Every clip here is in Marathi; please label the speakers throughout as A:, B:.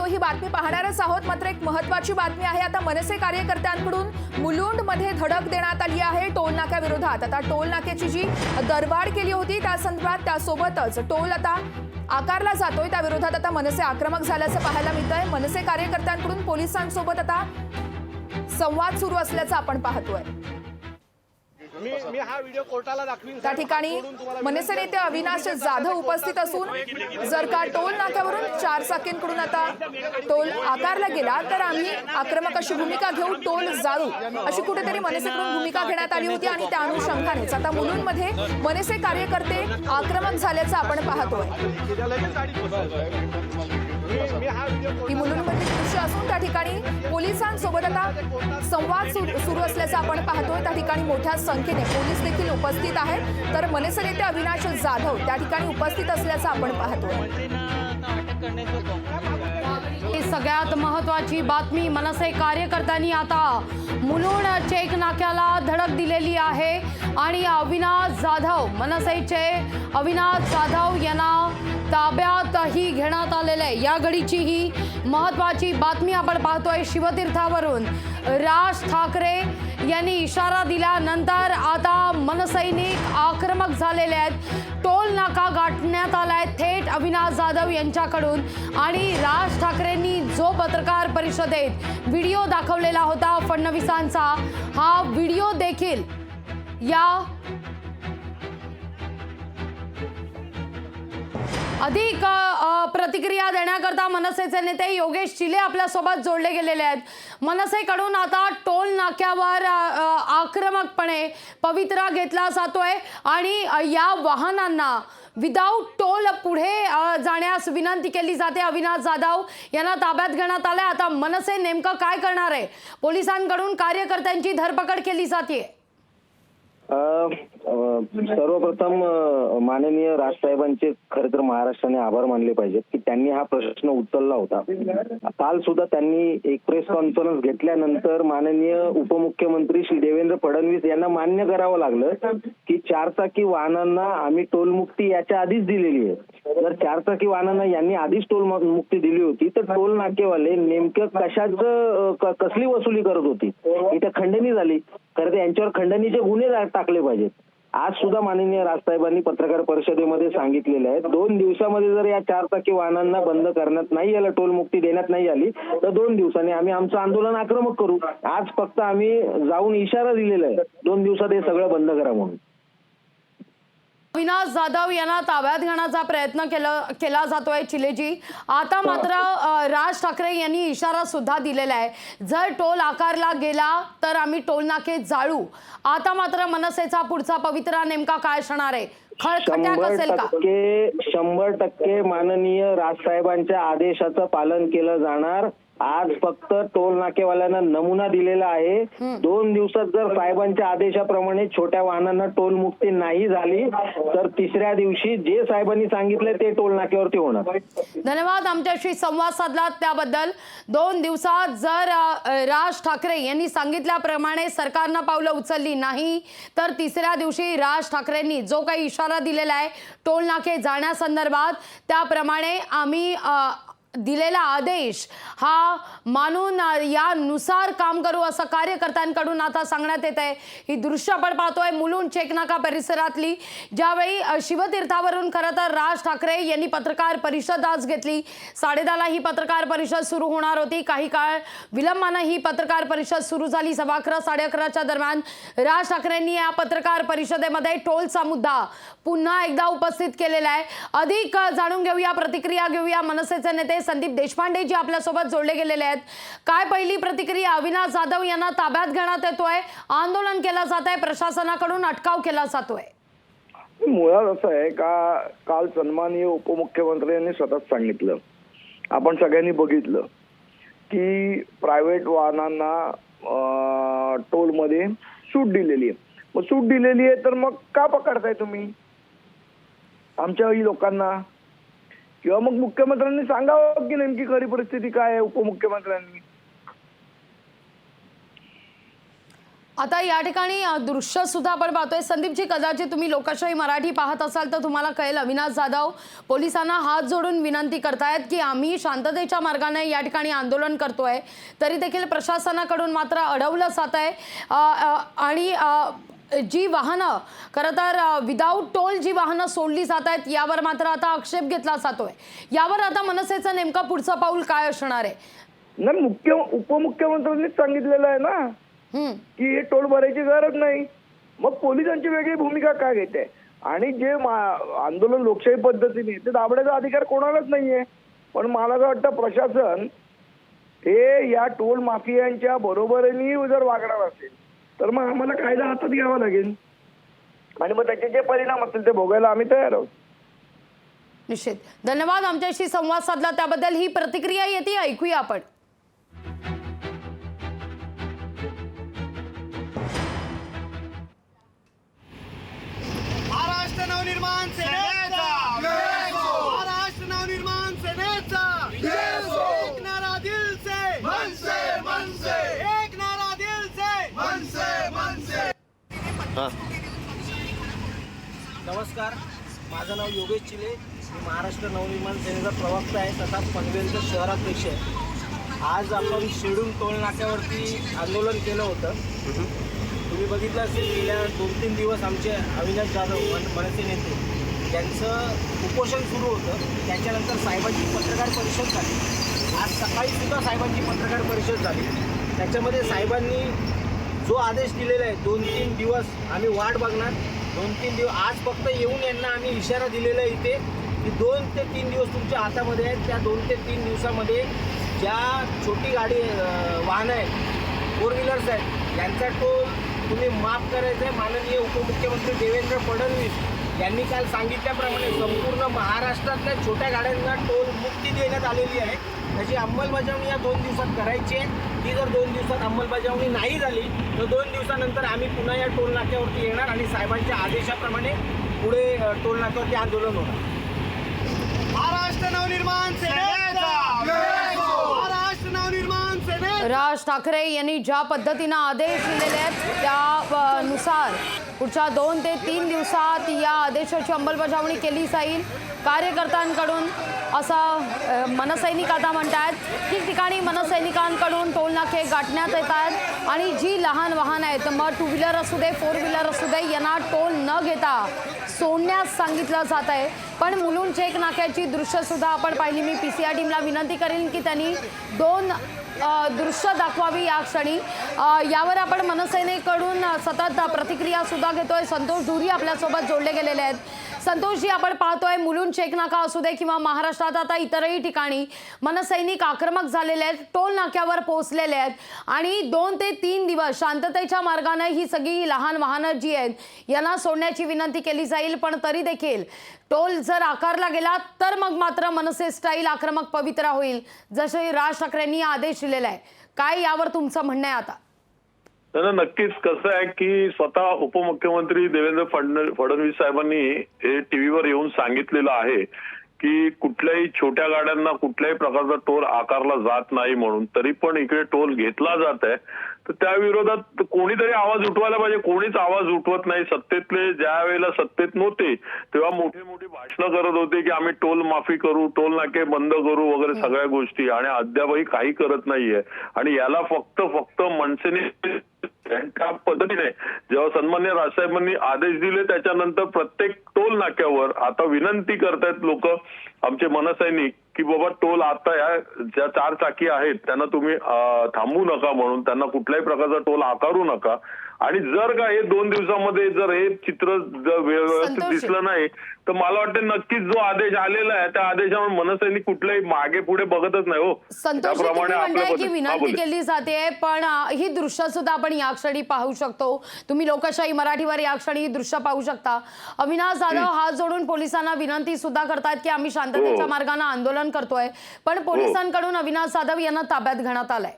A: ही बातमी पाहणारच आहोत, मात्र एक महत्त्वाची बातमी आहे। आता मनसे कार्यकर्त्यांकडून मुलुंडमध्ये धडक देण्यात आली आहे टोल नाक्याविरोधात। आता टोल नाक्याची जी दरवाढ केली होती त्या संदर्भात, त्यासोबतच टोल आता आकारला जातोय, त्या विरोधात आता मनसे आक्रमक झाल्याचं पाहायला मिळतंय। मनसे कार्यकर्त्यांकडून पोलिसांसोबत आता संवाद सुरू असल्याचं आपण पाहतोय।
B: मी हा व्हिडिओ कोर्टाला दाखवीन।
A: त्या ठिकाणी मनसे नेते अविनाश जाधव उपस्थित असून जर का टोल नाक्यावरून चारचाकींकडून आता टोल आकारला गेला तर आम्ही आक्रमक अशी भूमिका घेऊ, टोल जाळू अशी कुठेतरी मनसेकडून भूमिका घेण्यात आली होती आणि त्या अनुषंगानेच आता मुलुंडमध्ये मनसे कार्यकर्ते आक्रमक झाल्याचं आपण पाहतोय। ही मुलुंडमधील दृश्य असून त्या ठिकाणी पोलिसांसोबत आता संवाद सुरू असल्याचं आपण पाहतोय। त्या ठिकाणी मोठ्या संख्येने पोलीस देखील उपस्थित आहेत, तर मनसे नेते अविनाश जाधव त्या ठिकाणी उपस्थित असल्याचं आपण पाहतोय।
C: सगळ्यात महत्त्वाची बातमी, मनसे कार्यकर्त्यांनी आता मुलुंड चेक नाक्याला धडक दिलेली आहे आणि अविनाश जाधव, मनसेचे अविनाश जाधव यांना ताब्यातही घेण्यात आलेले आहे। या घडीची ही महत्त्वाची बातमी आपण पाहतोय। शिवतीर्थावरून राज ठाकरे यांनी इशारा दिल्यानंतर आता मनसैनिक आक्रमक झालेले आहेत। टोल नाका गाठण्यात आलाय थेट अविनाश जाधव यांच्याकडून आणि राज ठाकरेंनी जो पत्रकार परिषदेत व्हिडिओ दाखवलेला होता फडणवीसांचा, हा व्हिडिओ देखील या अधिक प्रतिक्रिया देण्याकरता मनसेचे नेते योगेश चिले आपल्यासोबत जोडले गेलेले आहेत। मनसेकडून आता टोल नाक्यावर आक्रमकपणे पवित्रा घेतला जातोय आणि या वाहनांना विदाउट टोल पुढे जाण्यास विनंती केली जाते। अविनाश जाधव यांना ताब्यात घेण्यात आले। आता मनसे नेमकं काय करणार आहे? पोलिसांकडून कार्यकर्त्यांची धरपकड केली जाते।
D: सर्वप्रथम माननीय राजसाहेबांचे खरं तर महाराष्ट्राने आभार मानले पाहिजेत की त्यांनी हा प्रश्न उचलला होता। काल सुद्धा त्यांनी एक प्रेस कॉन्फरन्स घेतल्यानंतर माननीय उपमुख्यमंत्री श्री देवेंद्र फडणवीस यांना मान्य करावं लागलं की चारचाकी वाहनांना आम्ही टोलमुक्ती याच्या आधीच दिलेली आहे। जर चारचाकी वाहनांना यांनी आधीच टोल मुक्ती दिली होती तर टोल नाकेवाले नेमकं कसली वसुली करत होती, इथे खंडणी झाली। खरं तर यांच्यावर खंडणीचे गुन्हे टाकले पाहिजेत। आज सुद्धा माननीय राजसाहेबांनी पत्रकार परिषदेमध्ये सांगितलेलं आहे 2 दिवसामध्ये जर या चारचाकी वाहनांना बंद करण्यात नाही आलं, टोल मुक्ती देण्यात नाही आली तर 2 दिवसांनी आम्ही आमचं आंदोलन आक्रमक करू। आज फक्त आम्ही जाऊन इशारा दिलेला आहे 2 दिवसात हे सगळं बंद करा म्हणून।
C: अविनाश जाधव यांना ताब्यात घेण्याचा प्रयत्न केला जातोय चिलेजी। आता मात्र राज ठाकरे यांनी इशारा सुद्धा दिलेला आहे, जर टोल आकारला गेला तर आम्ही टोल नाके जाळू। आता मात्र मनसेचा पुढचा पवित्रा नेमका काय असणार आहे? खळखट्याक असेल का?
D: 100% माननीय राजसाहेबांच्या आदेशाचं पालन केलं जाणार। आज फक्त टोल नाकेवाल्यांना नमुना दिलेला आहे, 2 दिवसात जर साहेबांच्या आदेशाप्रमाणे छोट्या वाहनांना टोल मुक्ती नाही झाली तर 3ऱ्या दिवशी जे साहेबांनी सांगितले ते टोल नाक्यावरती होणार।
C: धन्यवाद आमच्याशी संवाद साधला त्याबद्दल। 2 दिवसात जर राज ठाकरे यांनी सांगितल्याप्रमाणे सरकारनं पावलं उचलली नाही तर 3ऱ्या दिवशी राज ठाकरेंनी जो काही इशारा दिलेला आहे टोल नाके जाण्यासंदर्भात, त्याप्रमाणे आम्ही दिलेला आदेश हा मानून यानुसार काम करू असं कार्यकर्त्यांकडून आता सांगण्यात येत आहे। ही दृश्य आपण पाहतोय मुलुंड चेकनाका परिसरातली, ज्यावेळी शिवतीर्थावरून खरं तर राज ठाकरे यांनी पत्रकार परिषद आज घेतली। 10:30ला ही पत्रकार परिषद सुरू होणार होती, काही काळ विलंबानं ही पत्रकार परिषद सुरू झाली। 11:15 11:30च्या दरम्यान राज ठाकरेंनी या पत्रकार परिषदेमध्ये टोलचा मुद्दा पुन्हा एकदा उपस्थित केलेला आहे। अधिक जाणून घेऊया, प्रतिक्रिया घेऊया। मनसेचे नेते संदीप देशपांडे जी आपल्यासोबत जोडले गेलेले आहेत। काय पहिली प्रतिक्रिया? अविनाश जाधव यांना ताब्यात घेण्यात येतोय, आंदोलन केलं जात आहे, प्रशासनाकडून अटकाव केला जातोय।
E: मुळात असं आहे का, काल सन्माननीय उपमुख्यमंत्र्यांनी स्वतःच सांगितलं, आपण सगळ्यांनी बघितलं की प्रायव्हेट वाहनांना टोल मध्ये सूट दिलेली आहे। मग सूट दिलेली आहे तर मग का पकडताय तुम्ही आमच्या लोकांना? किंवा मग मुख्यमंत्र्यांनी सांगावं की नेमकी खरी परिस्थिती काय आहे। उपमुख्यमंत्र्यांनी
C: आता या ठिकाणी दृश्य सुद्धा आपण पाहतोय. संदीपजी, कदाचित तुम्ही लोकशाही मराठी पाहत असाल तर तुम्हाला कळेल, अविनाश जाधव पोलिसांना हात जोडून विनंती करतायत की आम्ही शांततेच्या मार्गाने या ठिकाणी आंदोलन करतोय, तरी देखील प्रशासनाकडून मात्र अडवलं जात आहे. आणि जी वाहनं खरं तर विदाऊट टोल जी वाहनं सोडली जात आहेत यावर मात्र आता आक्षेप घेतला जातोय. यावर आता मनसेचं नेमकं पुढचं पाऊल काय असणार आहे?
E: नाही, उपमुख्यमंत्र्यांनीच सांगितलेलं आहे ना की हे टोल भरायची गरज नाही. मग पोलिसांची वेगळी भूमिका काय घेते? आणि जे आंदोलन लोकशाही पद्धतीने ते दाबण्याचा अधिकार कोणालाच नाहीये. पण मला असं वाटतं प्रशासन हे या टोल माफियांच्या बरोबरीने जर वागणार असेल तर मग आम्हाला कायदा हातात घ्यावा लागेल आणि मग त्याचे जे परिणाम असतील ते भोगायला आम्ही तयार आहोत.
C: निश्चित. धन्यवाद आमच्याशी संवाद साधला त्याबद्दल. ही प्रतिक्रिया येते, ऐकूया आपण.
B: महाराष्ट्र नवनिर्माण सेनेचा महाराष्ट्र नवनिर्माण सेनेचा एक नारा दिल से मन से एक नारा दिल से मन से.
F: नमस्कार, माझं नाव योगेश चिले. मी महाराष्ट्र नवनिर्माण सेनेचा प्रवक्ता आहे तथा पनवेलचं शहराध्यक्ष आहे. आज आपण शिडून टोल नाक्यावरती आंदोलन केलं होतं. तुम्ही बघितलं असेल, गेल्या 2-3 दिवस आमचे अविनाश जाधव मनसे नेते यांचं उपोषण सुरू होतं. त्याच्यानंतर साहेबांची पत्रकार परिषद झाली. आज सकाळीसुद्धा साहेबांची पत्रकार परिषद झाली. त्याच्यामध्ये साहेबांनी जो आदेश दिलेला आहे 2-3 दिवस आम्ही वाट बघणार. 2-3 दिवस आज फक्त येऊन यांना आम्ही इशारा दिलेला आहे इथे की 2 ते 3 दिवस तुमच्या हातामध्ये आहेत. त्या 2 ते 3 दिवसामध्ये ज्या छोटी गाडी वाहनं आहेत, 4 व्हीलर्स आहेत, यांचा टोल तुम्ही माफ करायचं आहे. माननीय उपमुख्यमंत्री देवेंद्र फडणवीस यांनी काल सांगितल्याप्रमाणे संपूर्ण महाराष्ट्रातल्या छोट्या गाड्यांना टोल मुक्ती देण्यात आलेली आहे. त्याची अंमलबजावणी या 2 दिवसात करायची आहे. ती जर 2 दिवसात अंमलबजावणी नाही झाली तर 2 दिवसानंतर आम्ही पुन्हा या टोल नाक्यावरती येणार आणि साहेबांच्या आदेशाप्रमाणे पुढे टोल नाक्यावरती आंदोलन होणार.
B: महाराष्ट्र नवनिर्माण सेनेचा महाराष्ट्र नवनिर्माण सेनेचा.
C: राज ठाकरे यांनी ज्या पद्धतीनं आदेश दिलेले आहेत त्यानुसार पुढच्या 2 ते 3 दिवसात या आदेशाची अंमलबजावणी केली जाईल. कार्यकर्त्यांकडून असं मनसैनिक आता म्हणतात. ठिकठिकाणी मनसैनिकांकडून टोल नाके गाठण्यात येत आहेत आणि जी लहान वाहनं आहेत, मग 2 व्हीलर असू दे, 4 व्हीलर असू दे, यांना टोल न घेता सोडण्यास सांगितलं जात आहे. पण मुलुंड चेक नाक्याची दृश्यसुद्धा आपण पाहिली. मी PCR टीमला विनंती करेन की त्यांनी 2 दृश्य दाखवावी या क्षणी. यावर आपण मनसेनेकडून सतत प्रतिक्रिया सुद्धा घेतोय. संतोष धुरी आपल्यासोबत जोडले गेलेले आहेत. संतोषजी, आपण पाहतोय मुलुंड चेक नाका असू दे किंवा महाराष्ट्रात आता इतरही ठिकाणी मनसैनिक आक्रमक झालेले आहेत, टोल नाक्यावर पोहोचलेले आहेत आणि 2 ते 3 दिवस शांततेच्या मार्गाने ही सगळी लहान वाहनं जी आहेत यांना सोडण्याची विनंती केली जाईल. पण तरी देखील टोल जर आकारला गेला तर मग मात्र मनसे स्टाईल आक्रमक पवित्रा होईल, जसे राज ठाकरेंनी आदेश दिलेला आहे. काय यावर तुमचं म्हणणं आहे आता?
G: नक्कीच कसं आहे की स्वतः उपमुख्यमंत्री देवेंद्र फडणवीस साहेबांनी हे टीव्हीवर येऊन सांगितलेलं आहे की कुठल्याही छोट्या गाड्यांना कुठल्याही प्रकारचा टोल आकारला जात नाही म्हणून. तरी पण इकडे टोल घेतला जात आहे. तर त्या विरोधात कोणीतरी आवाज उठवायला पाहिजे. कोणीच आवाज उठवत नाही. सत्तेतले ज्या वेळेला सत्तेत नव्हते तेव्हा मोठी मोठी भाषणं करत होते की आम्ही टोल माफी करू, टोल नाके बंद करू वगैरे सगळ्या गोष्टी, आणि अद्यापही काही करत नाहीये. आणि याला फक्त मनसेने त्या पद्धतीने जेव्हा सन्मान्य राजसाहेबांनी आदेश दिले त्याच्यानंतर प्रत्येक टोल नाक्यावर आता विनंती करतायत लोक, आमचे मनसैनिक, की बाबा टोल आता या ज्या 4 चाकी आहेत त्यांना तुम्ही थांबू नका म्हणून, त्यांना कुठल्याही प्रकारचा टोल आकारू नका. आणि जर का हे 2 दिवसामध्ये जर हे चित्र व्यवस्थित दिसलं नाही तर मला वाटतं नक्कीच जो आदेश आलेला आहे त्या आदेशावर मनसैनिक कुठल्याही मागे पुढे बघतच नाही. हो,
C: त्याप्रमाणे की विनंती केली जाते. पण ही दृश्य सुद्धा आपण या क्षणी पाहू शकतो. तुम्ही लोकशाही मराठीवर या क्षणी ही दृश्य पाहू शकता. अविनाश जाधव हात जोडून पोलिसांना विनंती सुद्धा करतात की आम्ही शांततेच्या मार्गाने आंदोलन करतोय, पण पोलिसांकडून अविनाश जाधव यांना ताब्यात घेण्यात आलंय.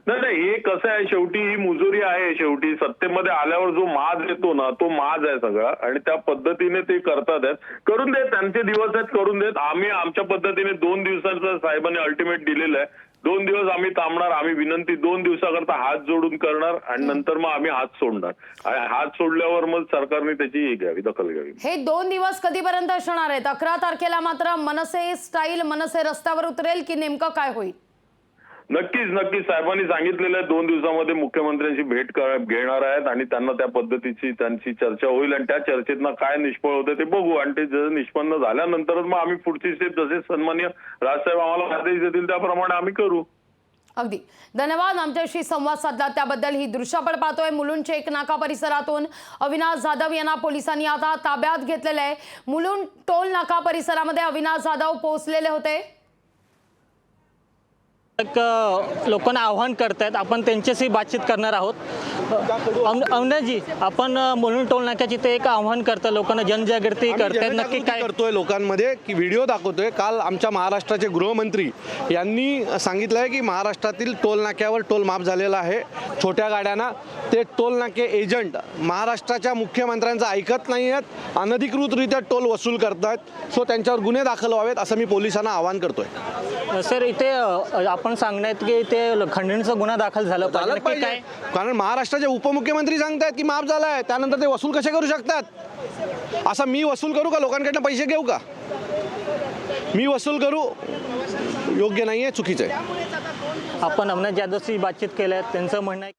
G: नाही, हे कसं आहे, शेवटी ही मुजुरी आहे. शेवटी सत्तेमध्ये आल्यावर जो माज येतो ना तो माज आहे सगळा, आणि त्या पद्धतीने ते करतात आहेत. करून देत, त्यांचे दिवस आहेत, करून देत. आम्ही आमच्या पद्धतीने 2 दिवसांचं साहेबांनी अल्टिमेट दिलेलं आहे. 2 दिवस आम्ही थांबणार, आम्ही विनंती 2 दिवसाकरता हात जोडून करणार आणि नंतर मग आम्ही हात सोडणार. आणि हात सोडल्यावर मग सरकारने त्याची घ्यावी, दखल घ्यावी.
C: हे 2 दिवस कधीपर्यंत असणार आहेत? 11 तारखेला मात्र मनसे स्टाईल मनसे रस्त्यावर उतरेल की नेमकं काय होईल?
G: नक्कीच साहेबांनी सांगितलेलं आहे 2 दिवसामध्ये मुख्यमंत्र्यांची भेट घेणार आहेत आणि त्यांना त्या पद्धतीची त्यांची चर्चा होईल आणि त्या चर्चेतनं काय निष्फळ होतं ते बघू आणि ते जर निष्पन्न झाल्यानंतरच मग आम्ही पुढची स्टेप जसे सन्माननीय राजसाहेब आम्हाला आदेश देतील त्याप्रमाणे आम्ही करू.
C: अगदी धन्यवाद. आमच्याशी संवाद साधला त्याबद्दल. ही दृश्य आपण पाहतोय मुलुंड चेक नाका परिसरातून अविनाश जाधव यांना पोलिसांनी आता ताब्यात घेतलेलं आहे. मुलुंड टोल नाका परिसरामध्ये अविनाश जाधव पोहोचलेले होते.
H: लोकांना आव्हान करतायत, आपण त्यांच्याशी बातचीत करणार आहोत. अविनाशजी, आपण मुलुंड टोल नाक्याची ते एक आव्हान करता लोकांना जनजागृती करतायत, नक्की काय
I: करतोय लोकांमध्ये की व्हिडिओ दाखवतोय? काल आमच्या महाराष्ट्राचे गृहमंत्री यांनी सांगितलं आहे की महाराष्ट्रातील टोल नाक्यावर टोल माफ झालेला आहे छोट्या गाड्यांना. ते टोल नाके एजंट महाराष्ट्राच्या मुख्यमंत्र्यांचं ऐकत नाही आहेत, अनधिकृतरित्या टोल वसूल करतायत. सो त्यांच्यावर गुन्हे दाखल व्हावेत असं मी पोलिसांना आवाहन करतोय.
H: सर, इथे आपण सांगण्यात की ते खंडणीचा गुन्हा दाखल झाला पाहिजे काय?
I: कारण महाराष्ट्राचे उपमुख्यमंत्री सांगतायत की माफ झाला आहे, त्यानंतर ते वसूल कसे करू शकतात? असं मी वसूल करू का? लोकांकडनं पैसे घेऊ का? मी वसूल करू? योग्य नाही आहे, चुकीचं आहे.
H: आपण अविनाश जाधवशी बातचीत केल्या, त्यांचं म्हणणं आहे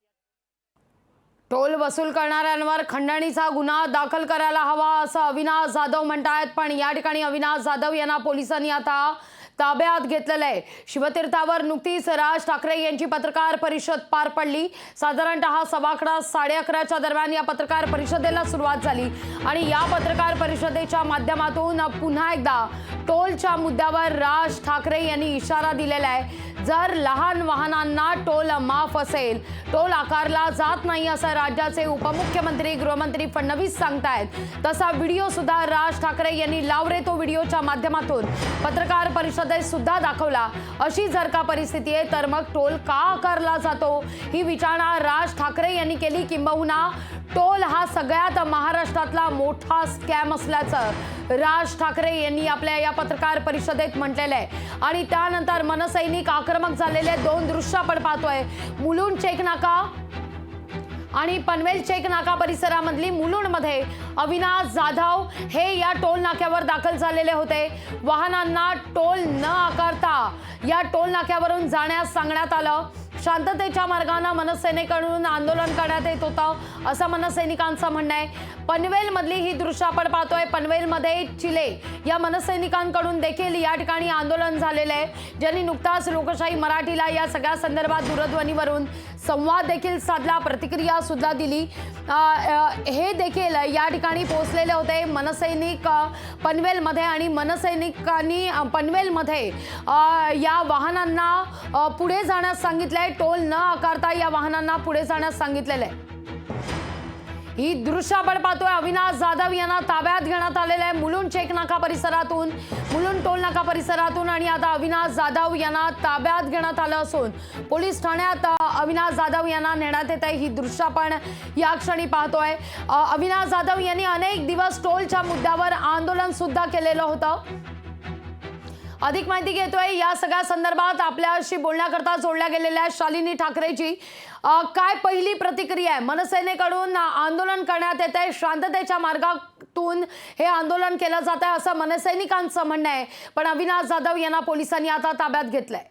C: टोल वसूल करणाऱ्यांवर खंडणीचा गुन्हा दाखल करायला हवा असं अविनाश जाधव म्हणतायत. पण या ठिकाणी अविनाश जाधव यांना पोलिसांनी आता ताब्यात घेतलेलं आहे. शिवतीर्थावर नुकतीच राज ठाकरे यांची पत्रकार परिषद पार पडली. साधारणतः 11:15-11:30च्या दरम्यान या पत्रकार परिषदेला सुरुवात झाली आणि या पत्रकार परिषदेच्या माध्यमातून पुन्हा एकदा टोलच्या मुद्द्यावर राज ठाकरे यांनी इशारा दिलेला आहे. जर लहान वाहनांना टोल माफ असेल, टोल आकारला जात नाही असं राज्याचे उपमुख्यमंत्री गृहमंत्री फडणवीस सांगतायत. तसा व्हिडिओ सुद्धा राज ठाकरे यांनी लाव रे तो व्हिडिओच्या माध्यमातून पत्रकार परिषदेत सुद्धा दाखवला. अशी जर का परिस्थिती आहे तर मग टोल का आकारला जातो ही विचारणा राज ठाकरे यांनी केली. किंबहुना टोल हा सगळ्यात महाराष्ट्रातला मोठा स्कॅम असल्याचं राज ठाकरे यांनी आपल्या या पत्रकार परिषदेत म्हटलेलं आहे. आणि त्यानंतर मनसैनिक आक्रमक झालेले 2 दृश्य आपण पाहतोय. मुलुंड चेक नाका आणि पनवेल चेक नाका परिसरामधली मुलुंडमध्ये अविनाश जाधव हे या टोल नाक्यावर दाखल झालेले होते. वाहनांना टोल न आकारता या टोल नाक्यावरून जाण्यास सांगण्यात आलं. शांततेच्या मार्गाने मनसैनिकांकडून आंदोलन करण्यात येत होतं असं मनसैनिकांचं म्हणणं आहे. पनवेलमधली ही दृश्य आपण पाहतोय. पनवेलमध्ये चिले या मनसैनिकांकडून देखील या ठिकाणी आंदोलन झालेलं आहे, ज्यांनी नुकताच लोकशाही मराठीला या सगळ्या संदर्भात दूरध्वनीवरून संवाद देखील साधला, प्रतिक्रिया सुद्धा दिली. हे देखील या ठिकाणी पोहोचलेले होते मनसैनिक पनवेलमध्ये आणि मनसैनिकांनी पनवेलमध्ये या वाहनांना पुढे जाण्यास सांगितलंय. टोल न आकारता या वाहनांना पुढे जाण्यास सांगितलेलं आहे. ही दृश्य आपण पाहतोय. अविनाश जाधव यांना ताब्यात घेण्यात आलेलं आहे मुलुंड चेक नाका परिसरातून, मुलुंड टोल नाका परिसरातून. आणि आता अविनाश जाधव यांना ताब्यात घेण्यात आलं असून पोलीस ठाण्यात अविनाश जाधव यांना नेण्यात येत आहे. ही दृश्य आपण या क्षणी पाहतोय. अविनाश जाधव यांनी अनेक दिवस टोलच्या मुद्द्यावर आंदोलन सुद्धा केलेलं होतं. अधिक माहिती घेतोय या सगळ्या संदर्भात आपल्याशी बोलण्याकरता जोडल्या गेलेल्या शालिनी ठाकरेजी. काय पहिली प्रतिक्रिया आहे? मनसेनेकडून आंदोलन करण्यात येत आहे, शांततेच्या मार्गातून हे आंदोलन केलं जात आहे असं मनसैनिकांचं म्हणणं आहे. पण अविनाश जाधव यांना पोलिसांनी आता ताब्यात घेतलंय.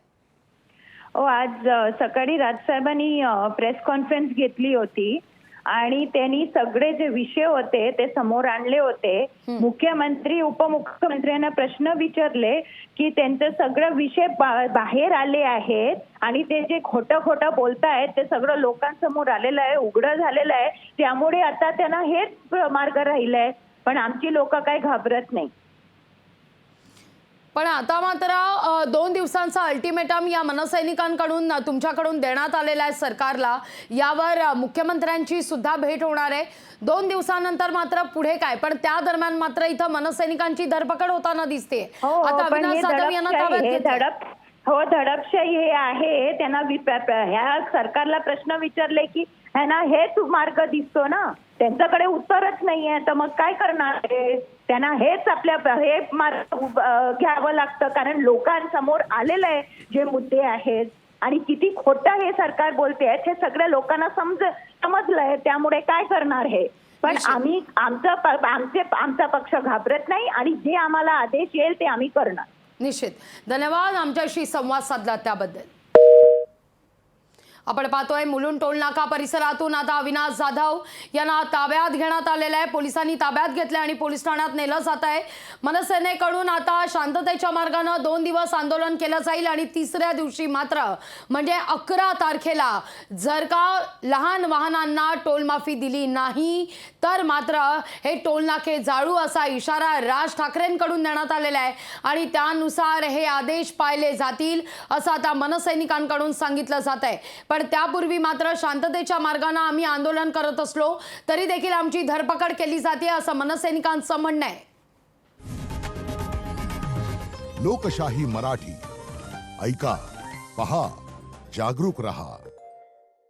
J: आज सकाळी राजसाहेबांनी प्रेस कॉन्फरन्स घेतली होती आणि त्यांनी सगळे जे विषय होते ते समोर आणले होते. मुख्यमंत्री उपमुख्यमंत्र्यांना प्रश्न विचारले की त्यांचे सगळे विषय बाहेर आले आहेत आणि ते जे खोटं बोलतायत ते सगळं लोकांसमोर आलेलं आहे, उघडं झालेलं आहे. त्यामुळे आता त्यांना हेच मार्ग राहिलाय. पण आमची लोक काही घाबरत नाही.
C: पण आता मात्र 2 दिवसांचा अल्टिमेटम या मनसैनिकांकडून तुमच्याकडून देण्यात आलेला आहे सरकारला. यावर मुख्यमंत्र्यांची सुद्धा भेट होणार आहे. 2 दिवसानंतर मात्र पुढे काय? पण त्या दरम्यान मात्र इथं मनसैनिकांची धरपकड होताना दिसते. आता अविनाश जाधव यांना ताब्यात घेतलं.
J: हो, दडपशाही हे आहे. त्यांना ह्या सरकारला प्रश्न विचारले की ह्यांना हेच मार्ग दिसतो ना, त्यांच्याकडे उत्तरच नाहीये, तर मग काय करणार आहे? त्यांना हेच हे मार्ग घ्यावं लागतं, कारण लोकांसमोर आलेलं आहे जे मुद्दे आहेत आणि किती खोटं हे सरकार बोलते हे सगळ्या लोकांना समजलंय. त्यामुळे काय करणार हे? पण आम्ही आमचा पक्ष घाबरत नाही आणि जे आम्हाला आदेश येईल ते आम्ही करणार.
C: निश्चित. धन्यवाद आमच्याशी संवाद साधला त्याबद्दल. आपण पाहतोय मुलुंड टोल नाका परिसरातून आता अविनाश जाधव यांना ताब्यात घेण्यात आलेलं आहे. पोलिसांनी ताब्यात घेतले आणि पोलीस ठाण्यात नेलं जात आहे. मनसेनेकडून आता शांततेच्या मार्गाने 2 दिवस आंदोलन केलं जाईल आणि तिसऱ्या दिवशी मात्र म्हणजे 11 तारखेला जर का लहान वाहनांना टोल माफी दिली नाही तर मात्र हे टोल नाके जाळू असा इशारा राज ठाकरेंकडून देण्यात आलेला आहे आणि त्यानुसार हे आदेश पाळले जातील असं आता मनसैनिकांकडून सांगितलं जात आहे. पण त्यापूर्वी मात्र शांततेच्या मार्गाने आम्ही आंदोलन करत असलो तरी देखील आमची धरपकड केली जाते असं मनसैनिकांचं म्हणणं आहे.
K: लोकशाही मराठी ऐका, पहा, जागरूक रहा.